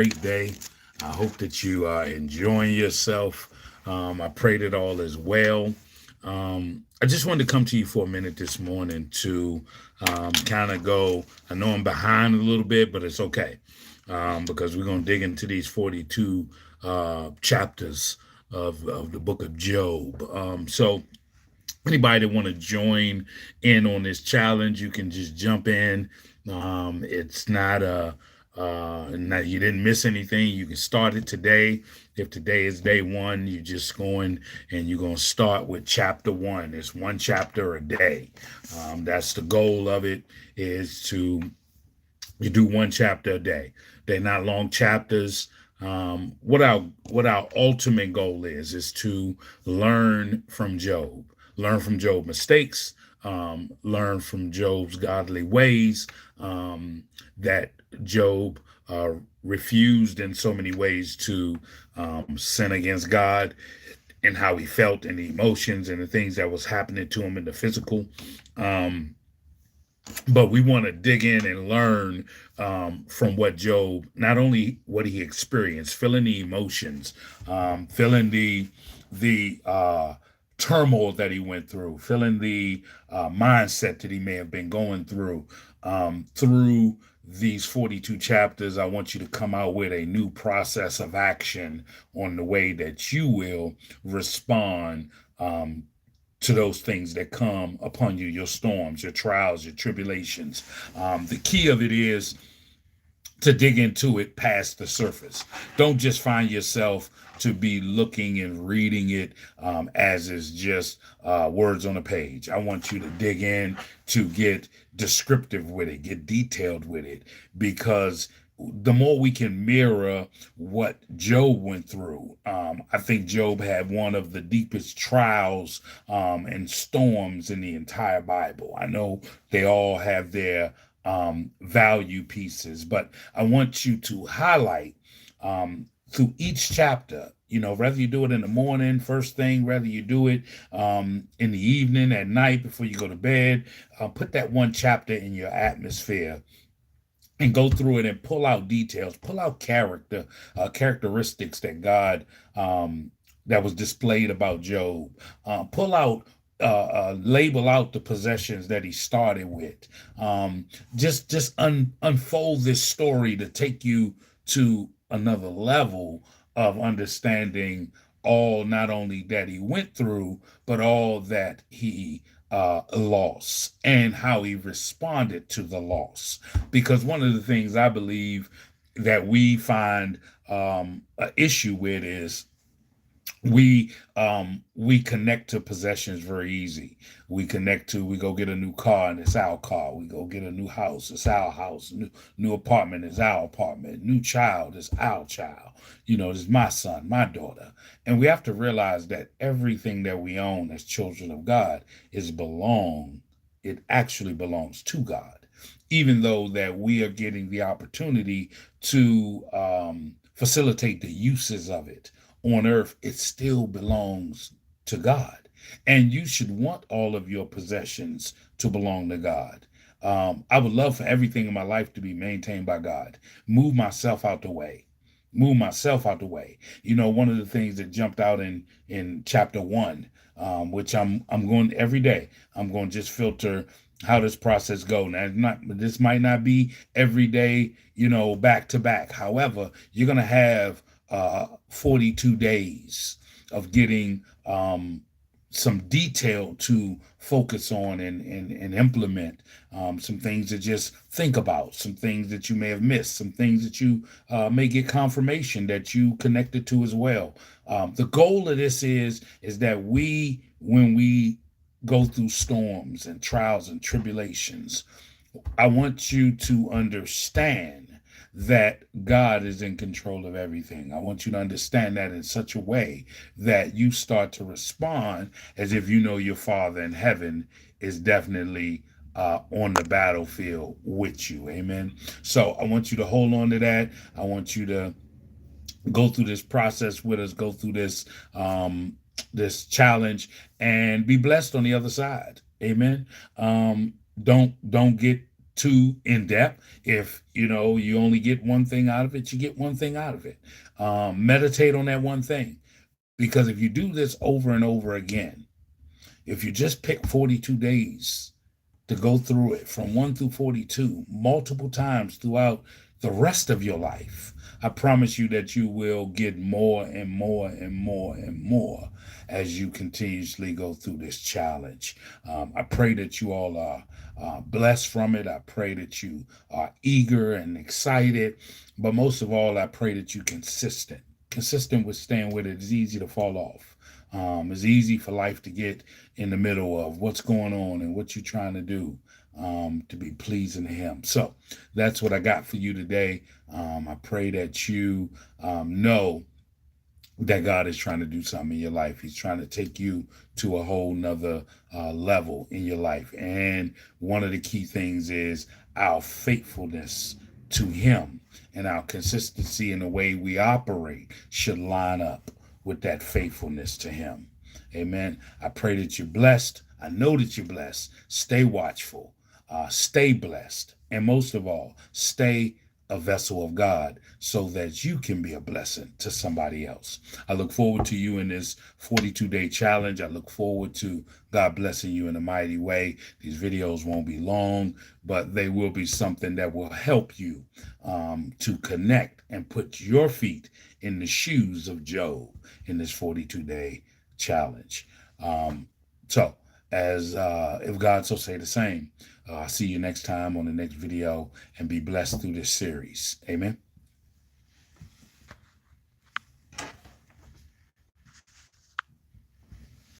great day. I hope that you are enjoying yourself. I pray that all is well. I just wanted to come to you for a minute this morning to kind of go. I know I'm behind a little bit, but it's okay because we're going to dig into these 42 chapters of the book of Job. So anybody that want to join in on this challenge, you can just jump in. It's not a not, you didn't miss anything. You can start it today. If today is day one, you just going and you're going to start with chapter one. It's one chapter a day. That's the goal of it, is to you do one chapter a day. They're not long chapters. What our ultimate goal is to learn from Job, learn from Job's mistakes, learn from Job's godly ways, that Job refused in so many ways to sin against God, and how he felt and the emotions and the things that was happening to him in the physical. Um, but we want to dig in and learn from what Job, not only what he experienced, feeling the emotions, feeling the turmoil that he went through, feeling the mindset that he may have been going through these 42 chapters. I want you to come out with a new process of action on the way that you will respond to those things that come upon you, your storms, your trials, your tribulations. The key of it is to dig into it past the surface. Don't just find yourself to be looking and reading it as is just words on a page. I want you to dig in to get descriptive with it, get detailed with it, because the more we can mirror what Job went through, I think Job had one of the deepest trials and storms in the entire Bible. I know they all have their value pieces, but I want you to highlight through each chapter. Whether you do it in the morning, first thing, whether you do it in the evening, at night, before you go to bed, put that one chapter in your atmosphere and go through it and pull out details, pull out characteristics that God that was displayed about Job. Pull out label out the possessions that he started with. Just unfold this story to take you to another level of understanding all, not only that he went through, but all that he loss, and how he responded to the loss. Because one of the things I believe that we find an issue with is we connect to possessions very easy. We go get a new car and it's our car. We go get a new house, it's our house. New apartment is our apartment. New child is our child. It's my son, my daughter. And we have to realize that everything that we own as children of God it actually belongs to God. Even though that we are getting the opportunity to facilitate the uses of it on earth, it still belongs to God. And you should want all of your possessions to belong to God. I would love for everything in my life to be maintained by God. Move myself out the way. Move myself out the way. One of the things that jumped out in chapter one, which I'm going every day. I'm going to just filter how this process go. Now, this might not be every day, back to back. However, you're going to have 42 days of getting some detail to focus on and implement, some things to just think about, some things that you may have missed, some things that you may get confirmation that you connected to as well. The goal of this is that when we go through storms and trials and tribulations, I want you to understand that God is in control of everything. I want you to understand that in such a way that you start to respond as if you know your Father in heaven is definitely on the battlefield with you. Amen. So I want you to hold on to that. I want you to go through this process with us, go through this challenge, and be blessed on the other side. Amen. Don't get too in depth. If you only get one thing out of it, you get one thing out of it. Meditate on that one thing, because if you do this over and over again, if you just pick 42 days to go through it from 1 through 42 multiple times throughout the rest of your life, I promise you that you will get more and more and more and more as you continuously go through this challenge. I pray that you all are blessed from it. I pray that you are eager and excited, but most of all, I pray that you're consistent with staying with it. It's easy to fall off. It's easy for life to get in the middle of what's going on and what you're trying to do, to be pleasing to Him. So that's what I got for you today. I pray that you know that God is trying to do something in your life. He's trying to take you to a whole nother level in your life. And one of the key things is our faithfulness to Him, and our consistency in the way we operate should line up with that faithfulness to Him. Amen. I pray that you're blessed. I know that you're blessed. Stay watchful, stay blessed, and most of all, stay a vessel of God so that you can be a blessing to somebody else. I look forward to you in this 42-day challenge. I look forward to God blessing you in a mighty way. These videos won't be long, but they will be something that will help you to connect and put your feet in the shoes of Job in this 42-day challenge. So as if God so say the same, I'll see you next time on the next video, and be blessed through this series. Amen.